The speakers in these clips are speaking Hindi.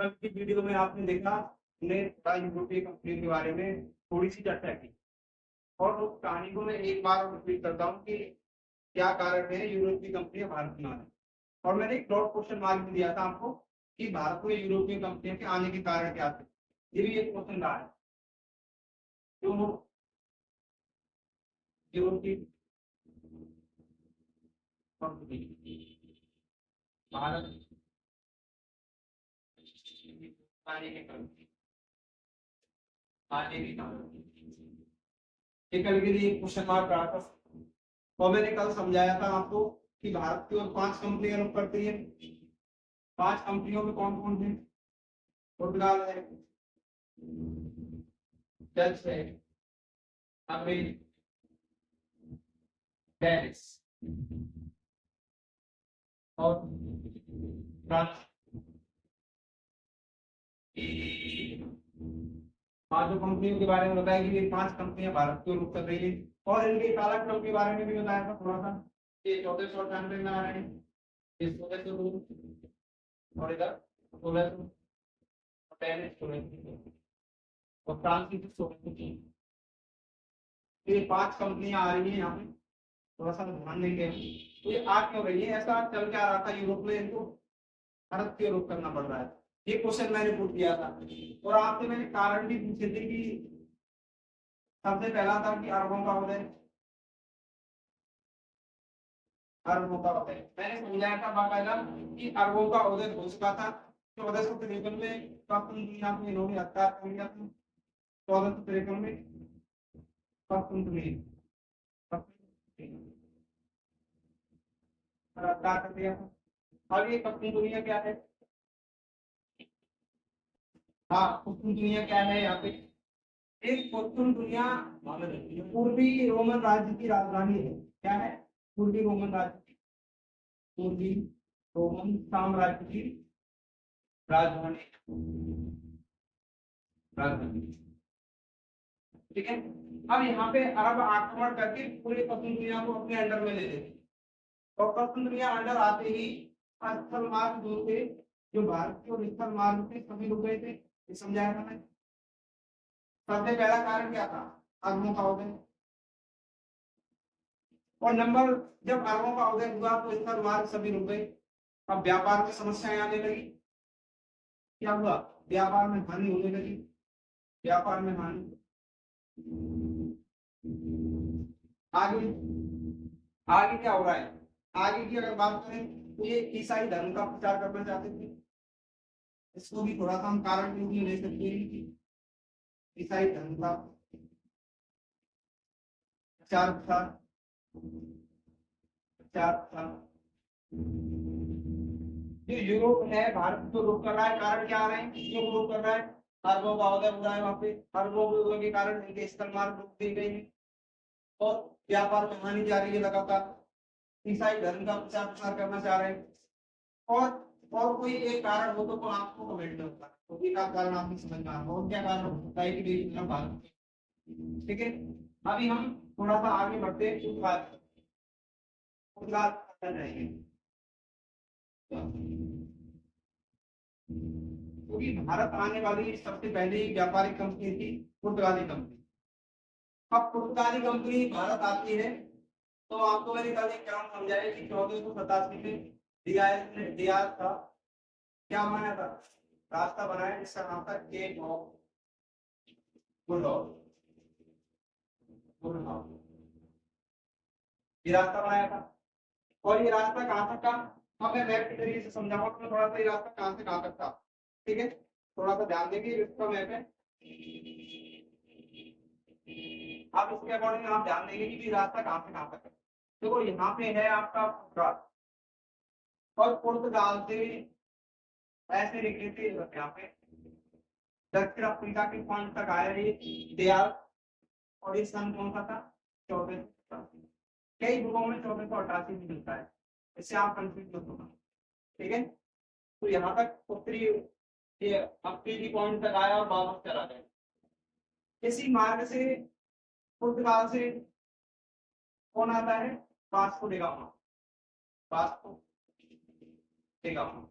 कल की वीडियो में आपने देखा, हमने थोड़ा यूरोपीय कंपनी के बारे में थोड़ी सी चर्चा की। और उस कहानी को मैं एक बार रिपीट करता हूँ कि क्या कारण है यूरोपीय कंपनियां भारत में आने। और मैंने एक डॉट क्वेश्चन मार्क भी दिया था आपको कि भारत में यूरोपीय कंपनियों के आने के कारण क्या थे। ये भी एक क्वेश्चन रहा है। तो यूरोपीय कंपनी भारत आने के कारण, आने के कारण ये कल के लिए क्वेश्चन मार्क रहा था। और मैंने कल समझाया था आपको कि भारत की ओर 5 कंपनियां रुक करती है। 5 कंपनियों में कौन कौन है? पुर्तगाल है, डच है, अमेरिका, पेरिस और फ्रांस। 5 कंपनियों के बारे में बताया कि ये 5 कंपनियां भारत की ओर रुक कर रही है। और इनके कालक्रम के बारे में भी बताया था थोड़ा सा। ये 1498 में आ रहे हैं, ये 1602 और इधर 1600 और पेरिस 1600 और फ्रांस की 1603। ये 5 कंपनियां आ रही है यहाँ पे। थोड़ा सा ध्यान देंगे हम। तो ये आ क्यों रही है? ऐसा चल क्या रहा था यूरोप में, इनको भारत की ओर रुख करना पड़ रहा है। ये क्वेश्चन मैंने पुट किया था और आपसे मैंने कारण भी पूछे थे कि सबसे पहला था कि अरबों का उदय। अरबों का उदय मैंने समझाया था बाकायदा कि अरबों का उदय हो चुका था 1453 में। पश्चिम दुनिया में इन्होंने हथियार कर लिया था 1453 में। पश्चिम दुनिया हथियार कर लिया था। अब ये पश्चिम दुनिया क्या है? हाँ, पश्चिम दुनिया क्या है यहाँ पे? एक पश्चिम दुनिया पूर्वी रोमन राज्य की राजधानी है। क्या है? पूर्वी रोमन राज्य, पूर्वी रोमन साम्राज्य की राजधानी, राजधानी। ठीक है। अब यहाँ पे अरब आक्रमण करके पूरे पश्चिम दुनिया को अपने अंडर में ले लेते। और पश्चिम दुनिया अंडर आते ही स्थल मार्ग जो थे, जो भारत के और स्थल मार्ग थे, सभी रुक गए थे। ये समझाया था मैंने। सबसे पहला कारण क्या था? अरबों का उदय। और नंबर, जब अरबों का उदय हुआ तो स्थल मार्ग सभी रुक गए। अब व्यापार में समस्याएं आने लगी। क्या हुआ? व्यापार में हानि होने लगी। व्यापार में हानि। आगे, आगे क्या हो रहा है? आगे की अगर बात करें तो ये ईसाई धर्म का प्रचार करना चाहते थे। इसको भी थोड़ा सा हम कारण के रूप में ले सकते हैं कि ईसाई धर्म का प्रचार था, प्रचार था। जो यूरोप है भारत को रुक कर रहा है, कारण क्या आ रहे हैं? क्यों रुक कर रहा है? अरबों का उदय हो रहा है वहां पे। अरबों के उदय के कारण इनके स्थल मार्ग रोक दी गई है और व्यापार में हानि जा रही है लगातार। ईसाई धर्म का प्रचार प्रसार करना चाह रहे हैं। और कोई एक कारण हो तो आपको कमेंट में बताना। तो एक आध कारण आपको समझ में आ रहा हो, और क्या कारण हो सकता है कि देश में भारत में। ठीक है। अभी हम थोड़ा सा आगे बढ़ते हैं। पुर्तगाल कर जाएंगे क्योंकि भारत आने वाली सबसे पहली व्यापारिक कंपनी थी पुर्तगाली कंपनी। अब पुर्तगाली कंपनी भारत आती है तो आपको मैंने कल एक क्रम समझाया कि 1487 में डियाज ने, डियाज का क्या बनाया था? रास्ता बनाया जिसका नाम था Cape of Good Hope. Good Hope ये रास्ता बनाया था। और ये रास्ता कहाँ तक का? अब मैं मैप के जरिए से समझाऊंगा तो थोड़ा सा ये रास्ता कहाँ से कहाँ तक था। ठीक है, थोड़ा सा ध्यान देंगे। इसका मैप है, आप इसके अकॉर्डिंग आप ध्यान देंगे कि भी रास्ता कहाँ से कहाँ तक है। देखो यहाँ पे है आपका पुर्तगाल, और पुर्तगाल से ऐसे निकले थे यहाँ पे दक्षिण अफ्रीका के पॉइंट तक आया ये दयाल। और ये सन कौन सा था? 1488। कई बुकों में 1488 भी मिलता है, इससे आप कंफ्यूज मत होना। ठीक है। तो यहाँ तक उत्तरी ये अफ्रीकी पॉइंट तक आया और वापस चला गया। इसी मार्ग से पुर्तगाल से कौन आता है? Vasco D gamma. Vasco D gamma.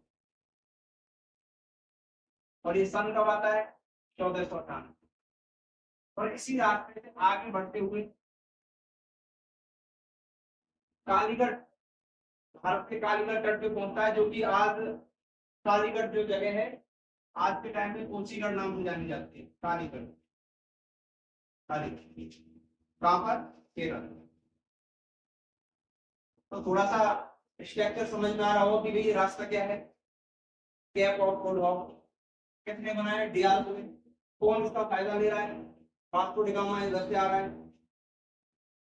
और ये सन कब आता है? 1498। और इसी रास्ते से आगे बढ़ते हुए कालीगढ़, भारत के कालीगढ़ तट पे पहुंचता है, जो कि आज कालीगढ़ जो जगह है आज के टाइम में कोसीगढ़ नाम से जानी जाती है। कालीगढ़, कालीगढ़ कहां पर? केरल। तो थोड़ा सा स्ट्रक्चर समझ में आ रहा हो कि भाई ये रास्ता क्या है। कैप ऑफ गुड होप किसने बनाया? डियाज ने। कौन इसका फायदा ले रहा है? वास्को डी गामा इधर से आ रहा है।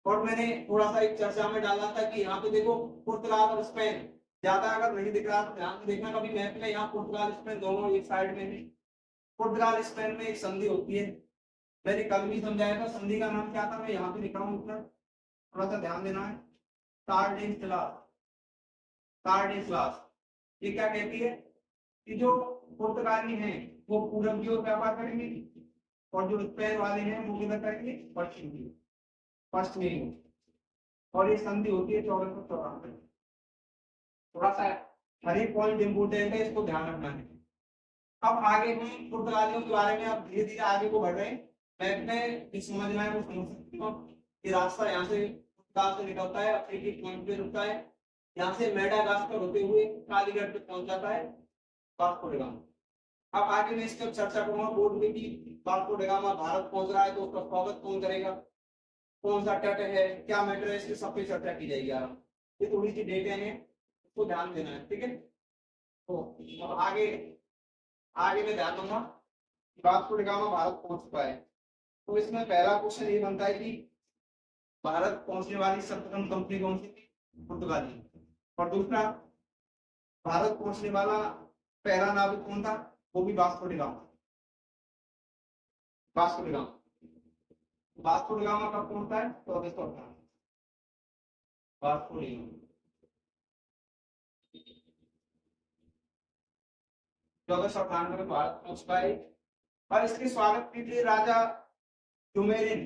और मैंने थोड़ा सा एक चर्चा में डाला था कि यहाँ पे देखो पुर्तगाल और स्पेन, ज्यादा अगर नहीं दिख रहा तो ध्यान से देखना कभी मैप में, यहाँ पुर्तगाल स्पेन दोनों एक साइड में है। पुर्तगाल स्पेन में एक संधि होती है, मैंने कल भी समझाया था। संधि का नाम क्या था? मैं यहाँ पे लिख रहा हूँ, थोड़ा सा ध्यान देना है। टारडेस्लास, टारडेस्लास। ये क्या कहती है कि जो पुर्तगाली हैं वो पूरब की ओर व्यापार करेंगे और जो स्पेन वाले हैं वो किधर करेंगे? पश्चिम की, पश्चिमी ओर। और ये संधि होती है 1494। थोड़ा सा हर एक पॉइंट इंपोर्टेंट है, इसको ध्यान रखना है। अब आगे हम पुर्तगालियों के बारे में अब धीरे धीरे आगे को बढ़ रहे हैं। मैप में भी समझना है वो समझ सकते हो कि रास्ता यहाँ से पुर्तगाल से निकलता है, अफ्रीकी पॉइंट पे रुकता है, यहाँ से मेडागास्कर होते हुए कालीगढ़ पे पहुंच जाता है वास्को डी गामा। अब आगे मैं इसकी चर्चा करूंगा बोर्ड में कि वास्को डी गामा भारत पहुंच रहा है तो उसका स्वागत कौन करेगा, कौन सा तट है, क्या मैटर है, इसकी सब पे चर्चा की जाएगी। ये थोड़ी सी डेटे हैं, इसको ध्यान देना है, ठीक है। तो अब आगे आगे मैं ध्यान दूंगा वास्को डी गामा भारत पहुंच चुका है। तो इसमें पहला क्वेश्चन ये बनता है कि भारत पहुंचने वाली सर्वप्रथम कंपनी कौन सी थी? पुर्तगाली। और दूसरा, भारत पहुंचने वाला पहला नाविक कौन था? वो भी Vasco D gamma. Vasco D gamma, Vasco D gamma कब पहुंचता है? 1498। वास्को डी गामा 1498 में भारत पहुंच पाए। और इसके स्वागत के लिए राजा जुमेरिन,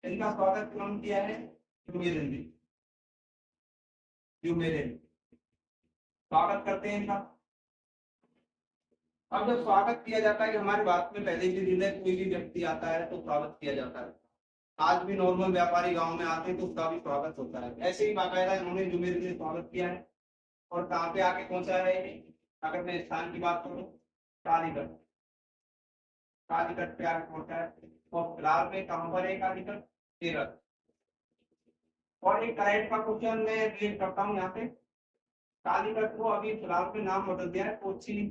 इनका स्वागत कौन किया है? जुमेरिन ने। जुमेरिन स्वागत करते हैं इनका। अब जब स्वागत किया जाता है कि हमारी बात में पहले के दिन है, कोई भी व्यक्ति आता है तो स्वागत किया जाता है। आज भी नॉर्मल व्यापारी गांव में आते हैं तो उसका भी स्वागत होता है। ऐसे ही बाकायदा इन्होंने जुमेरिन ने स्वागत किया है। और कहाँ पे आके पहुंचा है? अगर मैं स्थान की बात करूं, कालीगढ़, कालीगढ़ पे आके पहुंचा है। और फिलहाल में कहां पर है कालीगढ़? केरल। और एक करेंट का क्वेश्चन मैं रिलेट करता हूँ यहाँ पे। कालीगढ़ को अभी फिलहाल में नाम बदल दिया है कोची,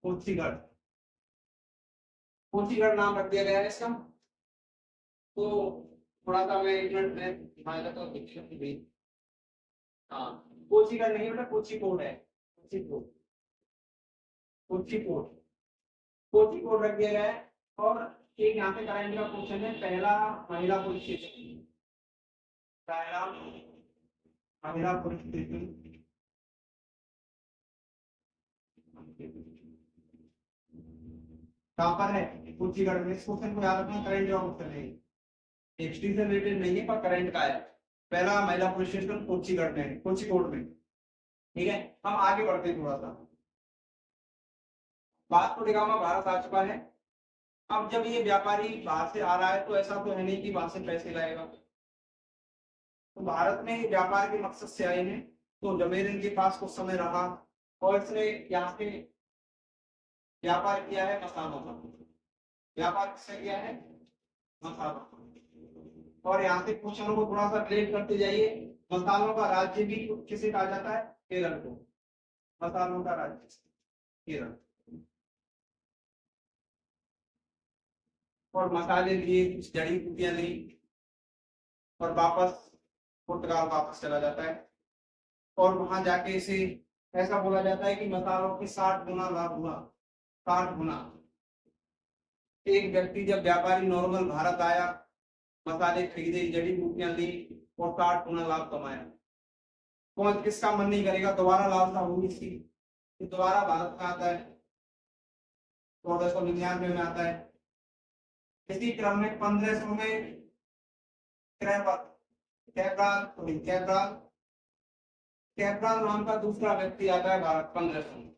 कोचीगढ़, कोचीगढ़ नाम रख दिया गया है इसका। तो थोड़ा सा मैं एक मिनट में दिखा देता हूँ। हाँ, कोचीगढ़ नहीं बेटा, कोचीकोड है, कोचीकोड, कोचीकोड, कोचीकोड रख दिया गया है। और एक यहाँ पे करंट का क्वेश्चन है, पहला महिला पुलिस स्टेशन, पहला महिला पुलिस स्टेशन कहाँ पर है? कोचीगढ़ में। इस क्वेश्चन को याद रखना, करंट का क्वेश्चन है, हिस्ट्री से रिलेटेड नहीं है पर करंट का है। पहला महिला पुलिस स्टेशन कोचीगढ़ में है, कोचीकोड में, ठीक है। हम आगे बढ़ते हैं थोड़ा सा। वास्को डी गामा भारत आ चुका है। अब जब ये व्यापारी बाहर से आ रहा है तो ऐसा तो है नहीं कि वहां से पैसे लाएगा, तो भारत में व्यापार के मकसद से आए हैं। तो जमेर इनके पास कुछ समय रहा और इसने यहाँ से व्यापार किया है मसालों का। व्यापार किससे किया है? मसालों का। और यहाँ से क्वेश्चनों को थोड़ा सा रिलेट करते जाइए। मसालों का राज्य भी किसे कहा जाता है? केरल को। मसालों का राज्य केरल। और मसाले लिए, कुछ जड़ी बूटियां ली और वापस पुर्तगाल वापस चला जाता है। और वहां जाके इसे ऐसा बोला जाता है कि मसालों की 60 गुना लाभ हुआ। 60 गुना। एक व्यक्ति जब व्यापारी नॉर्मल भारत आया, मसाले खरीदे, जड़ी बूटियां ली और 60 गुना लाभ कमाया। कौन किसका मन नहीं करेगा दोबारा लालसा होगी इसकी, दोबारा भारत में आता है, 1499 में आता है। इसी क्रम में 1500 में कैब्राल नाम का दूसरा व्यक्ति आता है भारत 1500 में।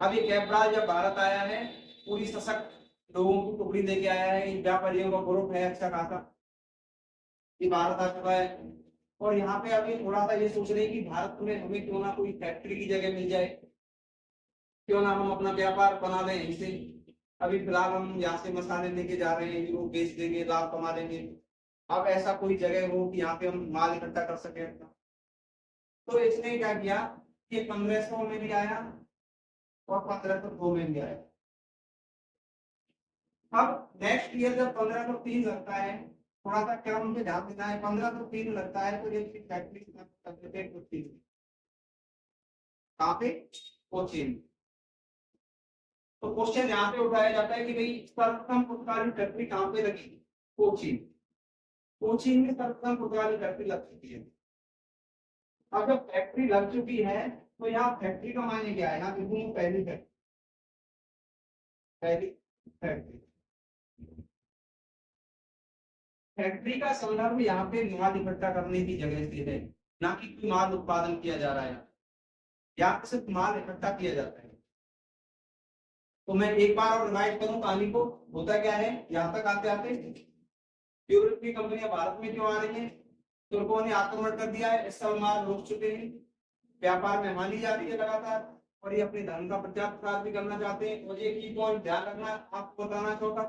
अब ये कैब्राल जब भारत आया है, पूरी सशक्त लोगों की टुकड़ी लेके आया है, इन व्यापारियों का ग्रुप है अच्छा खासा, ये भारत आ चुका है। और यहाँ पे अभी थोड़ा सा ये सोच रहे हैं कि भारत में हमें क्यों ना कोई फैक्ट्री की जगह मिल जाए, क्यों ना हम अपना व्यापार बना लें यहीं से। अभी फिलहाल हम यहाँ से मसाले लेके जा रहे हैं, यूरोप बेच देंगे, लाभ कमा लेंगे। अब ऐसा कोई जगह हो कि यहाँ पे हम माल इकट्ठा कर सके अपना। तो इसने क्या किया कि 1500 में भी आया और 1502 में भी आया। अब नेक्स्ट ईयर जब 1503 लगता है, थोड़ा सा क्रम पे ध्यान देना है, 1503 लगता है तो ये फैक्ट्री कहाँ पे, कोचीन। तो क्वेश्चन यहाँ पे उठाया जाता है कि भाई सर्वप्रथम पुरस्कार फैक्ट्री कहाँ पे लगी, कोचीन। कोचीन में सर्वप्रथम पुरस्कार फैक्ट्री लग चुकी है। अब जब फैक्ट्री लग चुकी है तो यहाँ फैक्ट्री का मायने क्या है, यहाँ देखो पहली फैक्ट्री, पहली फैक्ट्री। फैक्ट्री का संदर्भ यहाँ पे माल इकट्ठा करने की जगह से है, ना कि कोई माल उत्पादन किया जा रहा है, यहाँ पे सिर्फ माल इकट्ठा किया जाता है। तो मैं एक बार और रिवाइज करूं कहानी को, होता क्या है, यहाँ तक आते आते यूरोप की कंपनियां भारत में क्यों आ रही हैं, तुर्कों ने आक्रमण कर दिया है, सब माल रोक चुके हैं, व्यापार में हानि जा रही है लगातार, और ये अपने धन का प्रचार प्रसार भी करना चाहते हैं। मुझे की पॉइंट ध्यान रखना आपको बताना चाहूंगा।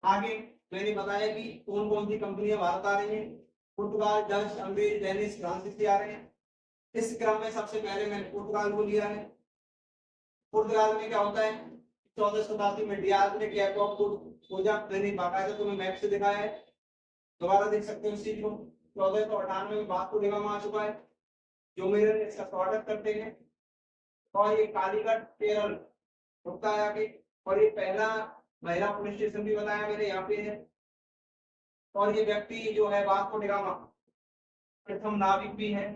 आगे मैंने बताया कि कौन कौन सी कंपनियां भारत आ रही हैं, पुर्तगाल, डच, अंग्रेज, डेनिश, फ्रांसीसी आ रहे हैं। इस क्रम में सबसे पहले मैंने पुर्तगाल को लिया है। पुर्तगाल में क्या होता है, 14वीं शताब्दी में डियाज ने कैप ऑफ गुड खोजा, मैंने बाकायदा तुम्हें मैप से दिखाया है, दोबारा देख सकते हो इस चीज को। 1498 में वास्को डी गामा आ चुका है, जो मेरे ने इसका स्वागत करते हैं। और ये कालीकट केरल रुकता है आगे, और ये पहला महिला पुलिस स्टेशन भी बताया मैंने, यहाँ पे है। और ये व्यक्ति जो है वास्को डी गामा प्रथम नाविक भी है,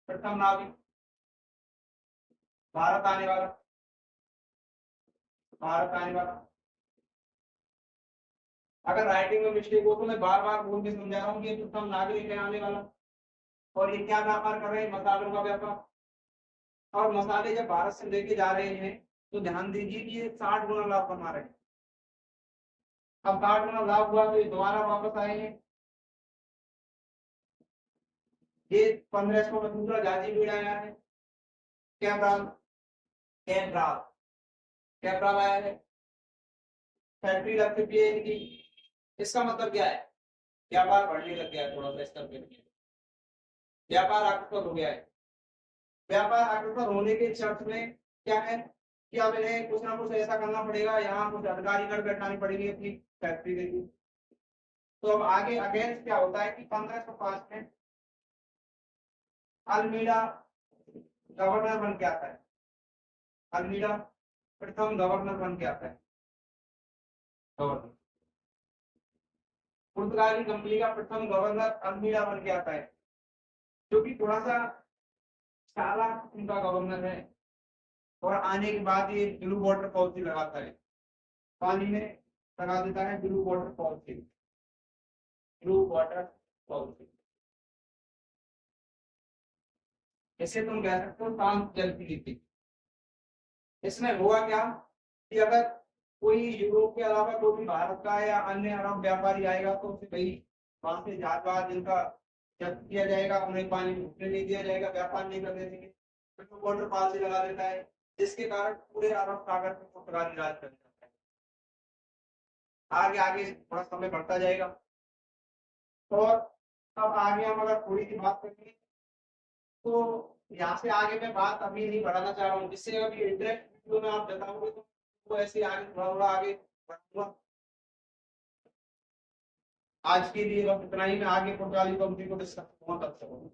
प्रथम नाविक भारत आने वाला, भारत आने वाला। अगर राइटिंग में मिस्टेक हो तो मैं बार बार बोल के समझा रहा हूँ कि प्रथम नागरिक है आने वाला। और ये क्या व्यापार कर रहे हैं, मसालों का व्यापार। और मसाले जब भारत से लेके जा रहे हैं तो ध्यान दीजिए कि ये 60 गुना लाभ कमा रहे हैं। अब 60 गुना लाभ हुआ तो ये दोबारा वापस आएंगे। ये 1500 में दूसरा जाजी बीड़ आया है, कैब्राल, कैब्राल, कैब्राल आया है, फैक्ट्री लग चुकी है इनकी। इसका मतलब क्या है, व्यापार बढ़ने लग गया है, थोड़ा सा स्तर पे व्यापार अग्रसर हो गया है। व्यापार अग्रसर होने के शर्त में क्या है कि अब इन्हें कुछ ना कुछ ऐसा करना पड़ेगा, यहाँ कुछ अधिकारी कर बैठानी पड़ेगी अपनी फैक्ट्री के लिए। तो अब आगे अगेंस्ट क्या होता है कि 1505 में अल्मीडा गवर्नर बन के आता है, अल्मीडा प्रथम गवर्नर बन के आता है, गवर्नर, पुर्तगाली कंपनी का प्रथम गवर्नर अल्मीडा बन के आता है, जो कि थोड़ा सा चालाक उनका गवर्नर है। और आने के बाद ये ब्लू वाटर पॉलिसी लगाता है, पानी में लगा देता है blue water policy, blue water policy. इसे तुम कह सकते हो शांत जल की नीति। इसमें हुआ क्या कि अगर कोई यूरोप के अलावा कोई भी भारत का या अन्य अरब व्यापारी आएगा तो उसे कहीं वहां से जहाज जिनका जब्त किया जाएगा, उन्हें पानी में घुसने नहीं दिया जाएगा, व्यापार नहीं करने देंगे। तो वाटर पॉलिसी लगा देता है, जिसके कारण पूरे अरब सागर में पुर्तगाली राज कर जाता है। आगे आगे थोड़ा समय बढ़ता जाएगा। और अब आगे हम अगर थोड़ी सी बात करेंगे तो यहाँ से आगे मैं बात अभी नहीं बढ़ाना चाह रहा हूँ, जिससे अभी इंटरेक्ट वीडियो में आप बताओगे तो ऐसे आगे थोड़ा थोड़ा आगे बढ़ूंगा। आज के लिए बस इतना ही, मैं आगे पुर्तगाली कंपनी को डिस्कस कर सकूँ।